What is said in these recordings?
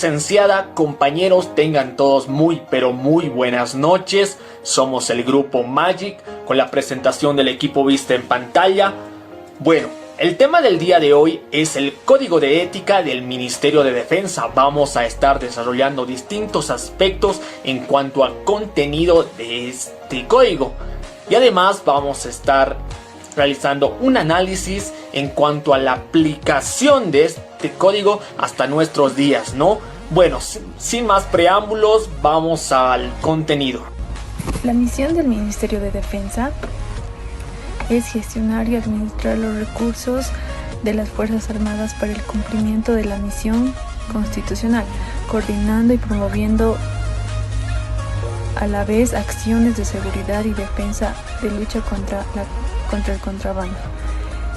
licenciada, compañeros, tengan todos muy pero muy buenas noches. Somos el grupo Magic con la presentación del equipo vista en pantalla. Bueno, el tema del día de hoy es el Código de Ética del Ministerio de Defensa. Vamos a estar desarrollando distintos aspectos en cuanto al contenido de este código. Y además vamos a estar realizando un análisis en cuanto a la aplicación de este código hasta nuestros días, ¿no? Bueno, sin más preámbulos, vamos al contenido. La misión del Ministerio de Defensa es gestionar y administrar los recursos de las Fuerzas Armadas para el cumplimiento de la misión constitucional, coordinando y promoviendo a la vez acciones de seguridad y defensa de lucha contra el contrabando.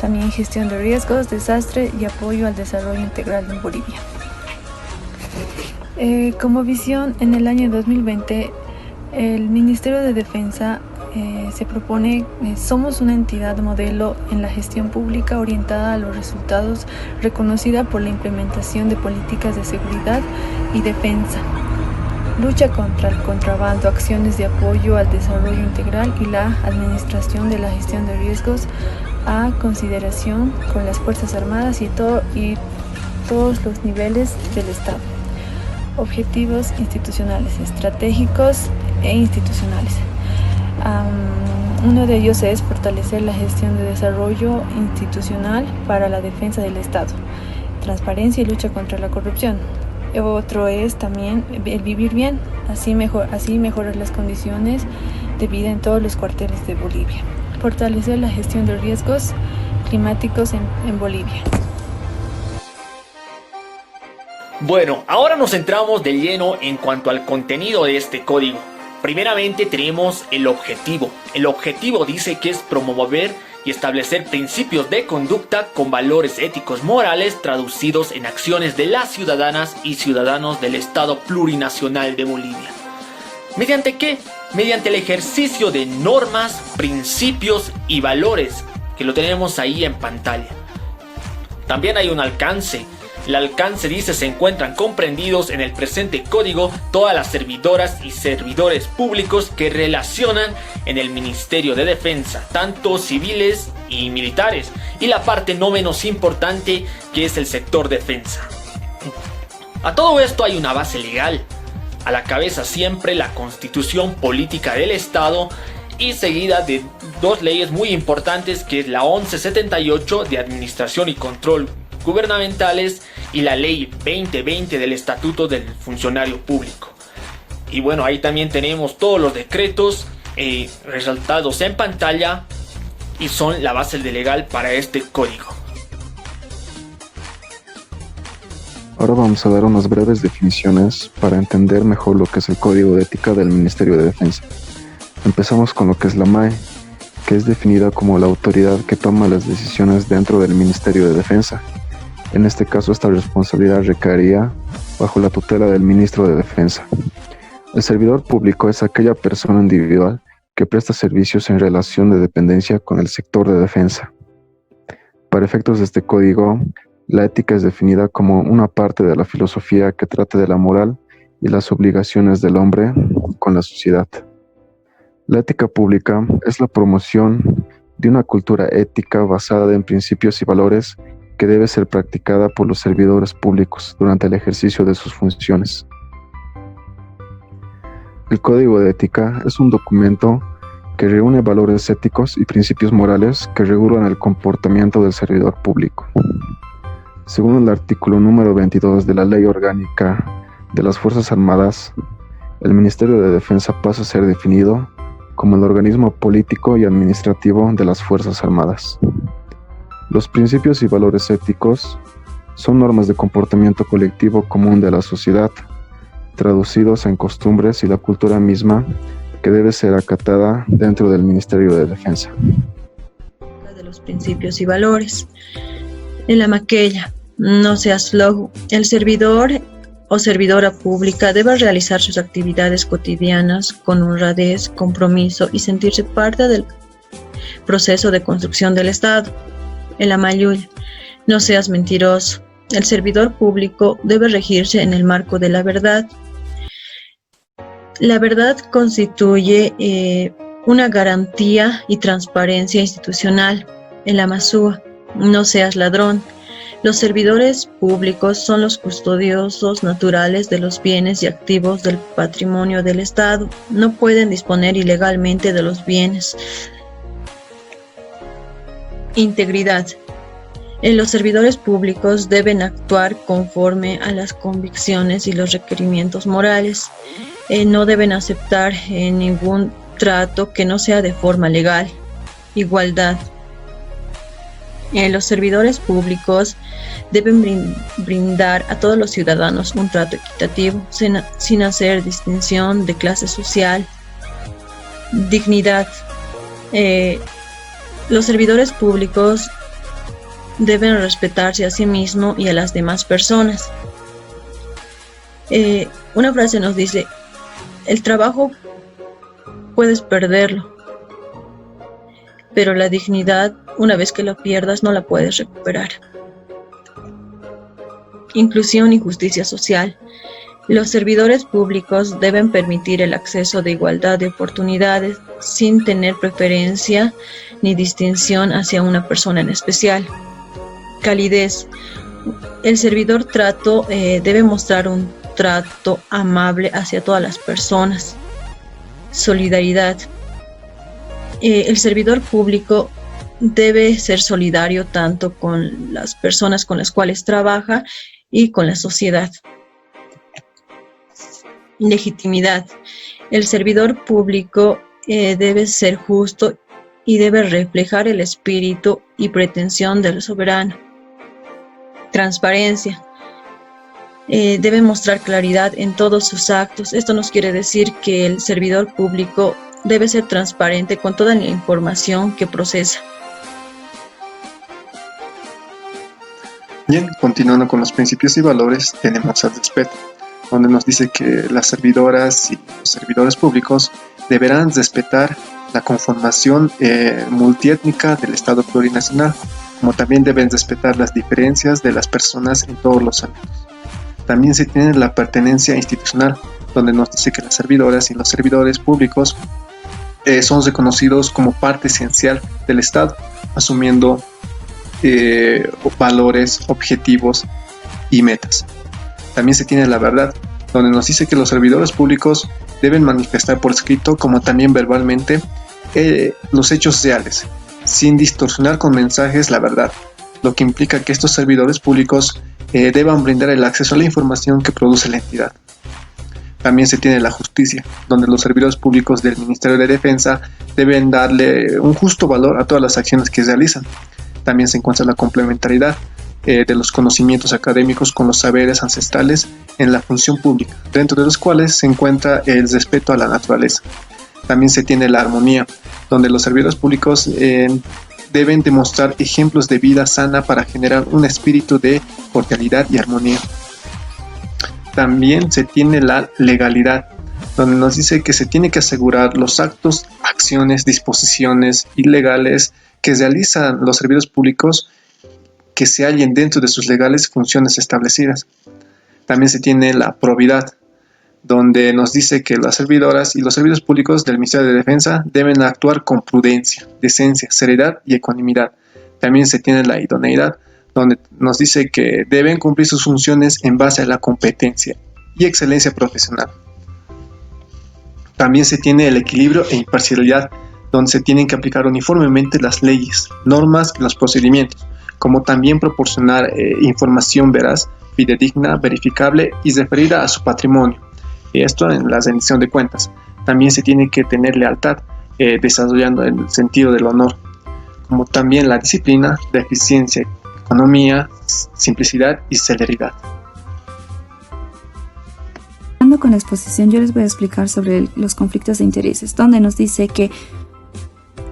También gestión de riesgos, desastre y apoyo al desarrollo integral en Bolivia. Como visión, en el año 2020, el Ministerio de Defensa se propone, somos una entidad modelo en la gestión pública orientada a los resultados, reconocida por la implementación de políticas de seguridad y defensa, lucha contra el contrabando, acciones de apoyo al desarrollo integral y la administración de la gestión de riesgos a consideración con las Fuerzas Armadas y todos los niveles del Estado. Objetivos institucionales, estratégicos e institucionales. Uno de ellos es fortalecer la gestión de desarrollo institucional para la defensa del Estado, transparencia y lucha contra la corrupción. Otro es también el vivir bien, así mejorar las condiciones de vida en todos los cuarteles de Bolivia. Fortalecer la gestión de riesgos climáticos en Bolivia. Bueno, ahora nos centramos de lleno en cuanto al contenido de este código. Primeramente tenemos el objetivo. El objetivo dice que es promover y establecer principios de conducta con valores éticos morales traducidos en acciones de las ciudadanas y ciudadanos del Estado Plurinacional de Bolivia. ¿Mediante qué? Mediante el ejercicio de normas, principios y valores, que lo tenemos ahí en pantalla. También hay un alcance. El alcance dice se encuentran comprendidos en el presente código todas las servidoras y servidores públicos que relacionan en el Ministerio de Defensa, tanto civiles y militares, y la parte no menos importante que es el sector defensa. A todo esto hay una base legal, a la cabeza siempre la Constitución Política del Estado y seguida de dos leyes muy importantes que es la 1178 de Administración y Control Gubernamentales y la ley 2020 del Estatuto del Funcionario Público. Y bueno, ahí también tenemos todos los decretos resaltados en pantalla y son la base legal para este código. Ahora vamos a dar unas breves definiciones para entender mejor lo que es el Código de Ética del Ministerio de Defensa. Empezamos con lo que es la MAE, que es definida como la autoridad que toma las decisiones dentro del Ministerio de Defensa. En este caso, esta responsabilidad recaería bajo la tutela del Ministro de Defensa. El servidor público es aquella persona individual que presta servicios en relación de dependencia con el sector de defensa. Para efectos de este código, la ética es definida como una parte de la filosofía que trata de la moral y las obligaciones del hombre con la sociedad. La ética pública es la promoción de una cultura ética basada en principios y valores que debe ser practicada por los servidores públicos durante el ejercicio de sus funciones. El Código de Ética es un documento que reúne valores éticos y principios morales que regulan el comportamiento del servidor público. Según el artículo número 22 de la Ley Orgánica de las Fuerzas Armadas, el Ministerio de Defensa pasa a ser definido como el organismo político y administrativo de las Fuerzas Armadas. Los principios y valores éticos son normas de comportamiento colectivo común de la sociedad, traducidos en costumbres y la cultura misma que debe ser acatada dentro del Ministerio de Defensa. De los principios y valores. En la maquilla, no seas flojo. El servidor o servidora pública debe realizar sus actividades cotidianas con honradez, compromiso y sentirse parte del proceso de construcción del Estado. En la mayulla, no seas mentiroso. El servidor público debe regirse en el marco de la verdad. La verdad constituye una garantía y transparencia institucional. En la Masúa, no seas ladrón. Los servidores públicos son los custodiosos naturales de los bienes y activos del patrimonio del Estado. No pueden disponer ilegalmente de los bienes. Integridad. Los servidores públicos deben actuar conforme a las convicciones y los requerimientos morales. No deben aceptar ningún trato que no sea de forma legal. Igualdad. Los servidores públicos deben brindar a todos los ciudadanos un trato equitativo, sin hacer distinción de clase social. Dignidad. Los servidores públicos deben respetarse a sí mismos y a las demás personas. Una frase nos dice: el trabajo puedes perderlo, pero la dignidad, una vez que la pierdas, no la puedes recuperar. Inclusión y justicia social. Los servidores públicos deben permitir el acceso de igualdad de oportunidades sin tener preferencia ni distinción hacia una persona en especial. Calidez. El servidor debe mostrar un trato amable hacia todas las personas. Solidaridad. El servidor público debe ser solidario tanto con las personas con las cuales trabaja y con la sociedad. Legitimidad. El servidor público debe ser justo y debe reflejar el espíritu y pretensión del soberano. Transparencia. Debe mostrar claridad en todos sus actos. Esto nos quiere decir que el servidor público debe ser transparente con toda la información que procesa. Bien, continuando con los principios y valores, tenemos el respeto, donde nos dice que las servidoras y los servidores públicos deberán respetar la conformación multiétnica del Estado plurinacional, como también deben respetar las diferencias de las personas en todos los ámbitos. También se tiene la pertenencia institucional, donde nos dice que las servidoras y los servidores públicos son reconocidos como parte esencial del Estado, asumiendo valores, objetivos y metas. También se tiene la verdad, donde nos dice que los servidores públicos deben manifestar por escrito como también verbalmente los hechos reales, sin distorsionar con mensajes la verdad, lo que implica que estos servidores públicos deban brindar el acceso a la información que produce la entidad. También se tiene la justicia, donde los servidores públicos del Ministerio de Defensa deben darle un justo valor a todas las acciones que realizan. También se encuentra la complementariedad de los conocimientos académicos con los saberes ancestrales en la función pública, dentro de los cuales se encuentra el respeto a la naturaleza. También se tiene la armonía, donde los servidores públicos deben demostrar ejemplos de vida sana para generar un espíritu de cordialidad y armonía. También se tiene la legalidad, donde nos dice que se tiene que asegurar los actos, acciones, disposiciones ilegales que realizan los servidores públicos que se hallen dentro de sus legales funciones establecidas. También se tiene la probidad, donde nos dice que las servidoras y los servidores públicos del Ministerio de Defensa deben actuar con prudencia, decencia, seriedad y ecuanimidad. También se tiene la idoneidad, donde nos dice que deben cumplir sus funciones en base a la competencia y excelencia profesional. También se tiene el equilibrio e imparcialidad, donde se tienen que aplicar uniformemente las leyes, normas y los procedimientos, como también proporcionar información veraz, fidedigna, verificable y referida a su patrimonio. Y esto en la rendición de cuentas. También se tiene que tener lealtad, desarrollando el sentido del honor, como también la disciplina, la eficiencia, economía, simplicidad y celeridad. Con la exposición, yo les voy a explicar sobre los conflictos de intereses, donde nos dice que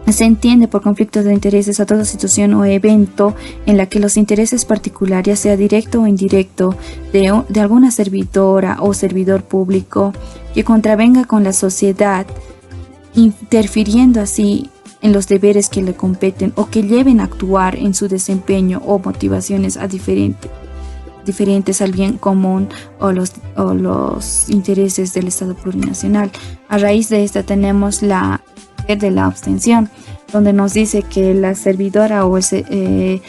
se entiende por conflictos de intereses a toda situación o evento en la que los intereses particulares, sea directo o indirecto, de alguna servidora o servidor público que contravenga con la sociedad, interfiriendo así en los deberes que le competen o que lleven a actuar en su desempeño o motivaciones a diferente. diferentes al bien común o los intereses del Estado plurinacional. A raíz de esta tenemos la de la abstención, donde nos dice que la servidora o el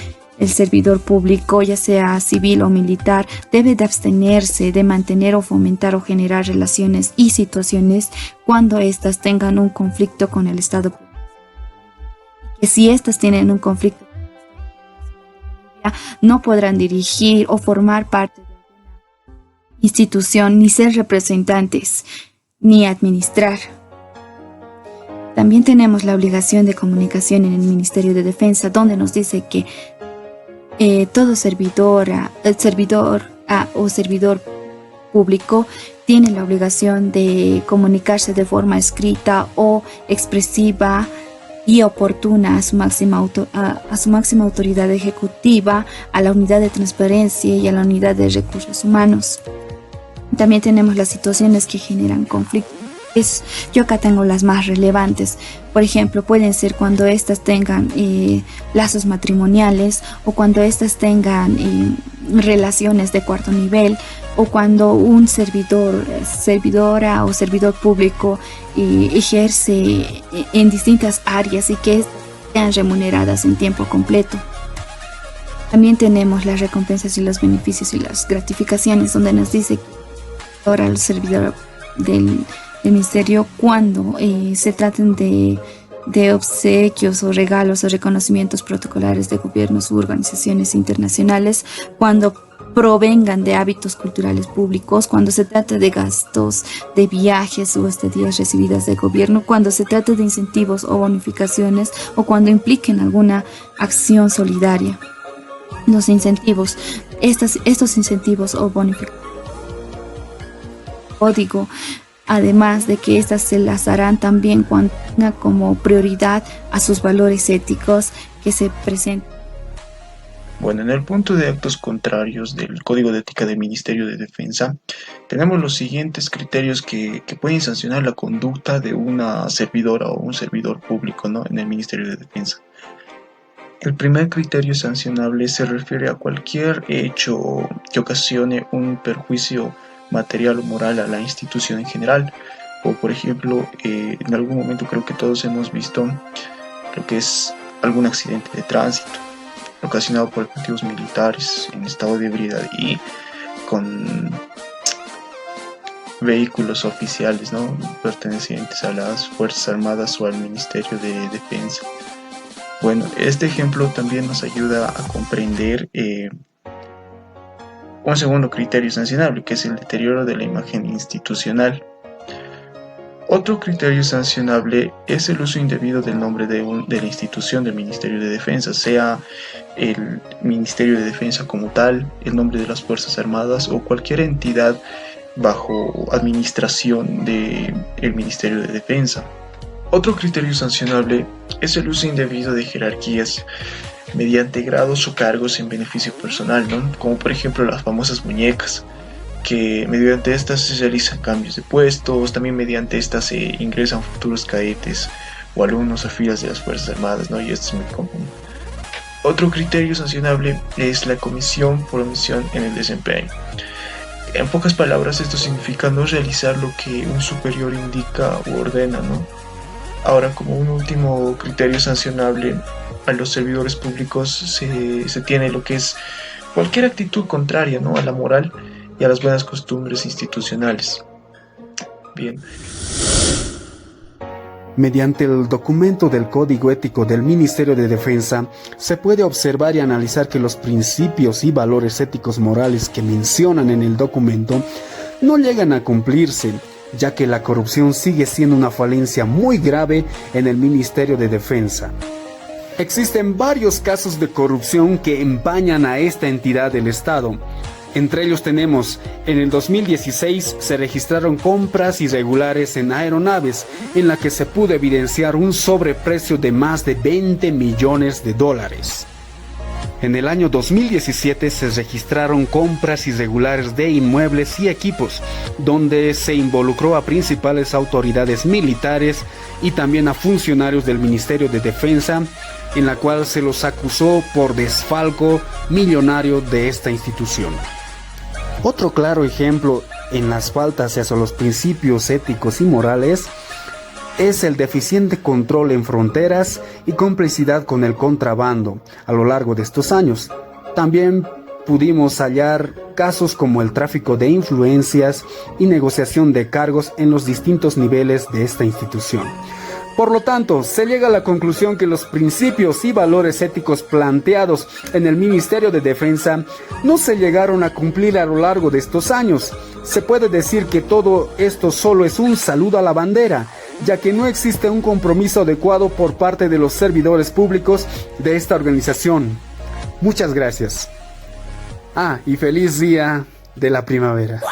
servidor público, ya sea civil o militar, debe de abstenerse de mantener o fomentar o generar relaciones y situaciones cuando éstas tengan un conflicto con el Estado. Que si éstas tienen un conflicto, no podrán dirigir o formar parte de alguna institución, ni ser representantes, ni administrar. También tenemos la obligación de comunicación en el Ministerio de Defensa, donde nos dice que todo servidor o servidor público tiene la obligación de comunicarse de forma escrita o expresiva y oportuna a su máxima autoridad ejecutiva, a la unidad de transparencia y a la unidad de recursos humanos. También tenemos las situaciones que generan conflictos. Yo acá tengo las más relevantes. Por ejemplo, pueden ser cuando éstas tengan lazos matrimoniales, o cuando éstas tengan relaciones de cuarto nivel, o cuando un servidora o servidor público ejerce en distintas áreas y que sean remuneradas en tiempo completo. También tenemos las recompensas y los beneficios y las gratificaciones, donde nos dice que ahora el servidor del ministerio, cuando se traten de obsequios o regalos o reconocimientos protocolares de gobiernos u organizaciones internacionales, cuando provengan de hábitos culturales públicos, cuando se trata de gastos de viajes o estadías recibidas del gobierno, cuando se trata de incentivos o bonificaciones, o cuando impliquen alguna acción solidaria. Los incentivos, estos incentivos o bonificaciones, código, además de que éstas se las harán también cuando tenga como prioridad a sus valores éticos que se presenten. Bueno, en el punto de actos contrarios del Código de Ética del Ministerio de Defensa, tenemos los siguientes criterios que pueden sancionar la conducta de una servidora o un servidor público, ¿no?, en el Ministerio de Defensa. El primer criterio sancionable se refiere a cualquier hecho que ocasione un perjuicio material o moral a la institución en general, o por ejemplo, en algún momento creo que todos hemos visto lo que es algún accidente de tránsito ocasionado por motivos militares en estado de ebriedad y con vehículos oficiales, ¿no?, pertenecientes a las Fuerzas Armadas o al Ministerio de Defensa. Bueno, este ejemplo también nos ayuda a comprender un segundo criterio sancionable, que es el deterioro de la imagen institucional. Otro criterio sancionable es el uso indebido del nombre de la institución del Ministerio de Defensa, sea el Ministerio de Defensa como tal, el nombre de las Fuerzas Armadas o cualquier entidad bajo administración del Ministerio de Defensa. Otro criterio sancionable es el uso indebido de jerarquías mediante grados o cargos en beneficio personal, ¿no?, como por ejemplo las famosas muñecas, que mediante estas se realizan cambios de puestos, también mediante estas se ingresan futuros cadetes o alumnos a filas de las Fuerzas Armadas, ¿no?, y esto es muy común. Otro criterio sancionable es la comisión por omisión en el desempeño. En pocas palabras, esto significa no realizar lo que un superior indica u ordena, ¿no? Ahora, como un último criterio sancionable, a los servidores públicos se tiene lo que es cualquier actitud contraria, ¿no?, a la moral y a las buenas costumbres institucionales. Bien. Mediante el documento del Código Ético del Ministerio de Defensa, se puede observar y analizar que los principios y valores éticos morales que mencionan en el documento no llegan a cumplirse, ya que la corrupción sigue siendo una falencia muy grave en el Ministerio de Defensa. Existen varios casos de corrupción que empañan a esta entidad del Estado. Entre ellos tenemos, en el 2016 se registraron compras irregulares en aeronaves, en la que se pudo evidenciar un sobreprecio de más de $20 millones. En el año 2017 se registraron compras irregulares de inmuebles y equipos, donde se involucró a principales autoridades militares y también a funcionarios del Ministerio de Defensa, en la cual se los acusó por desfalco millonario de esta institución. Otro claro ejemplo en las faltas hacia los principios éticos y morales es el deficiente control en fronteras y complicidad con el contrabando a lo largo de estos años. También pudimos hallar casos como el tráfico de influencias y negociación de cargos en los distintos niveles de esta institución. Por lo tanto, se llega a la conclusión que los principios y valores éticos planteados en el Ministerio de Defensa no se llegaron a cumplir a lo largo de estos años. Se puede decir que todo esto solo es un saludo a la bandera, ya que no existe un compromiso adecuado por parte de los servidores públicos de esta organización. Muchas gracias. Y feliz día de la primavera.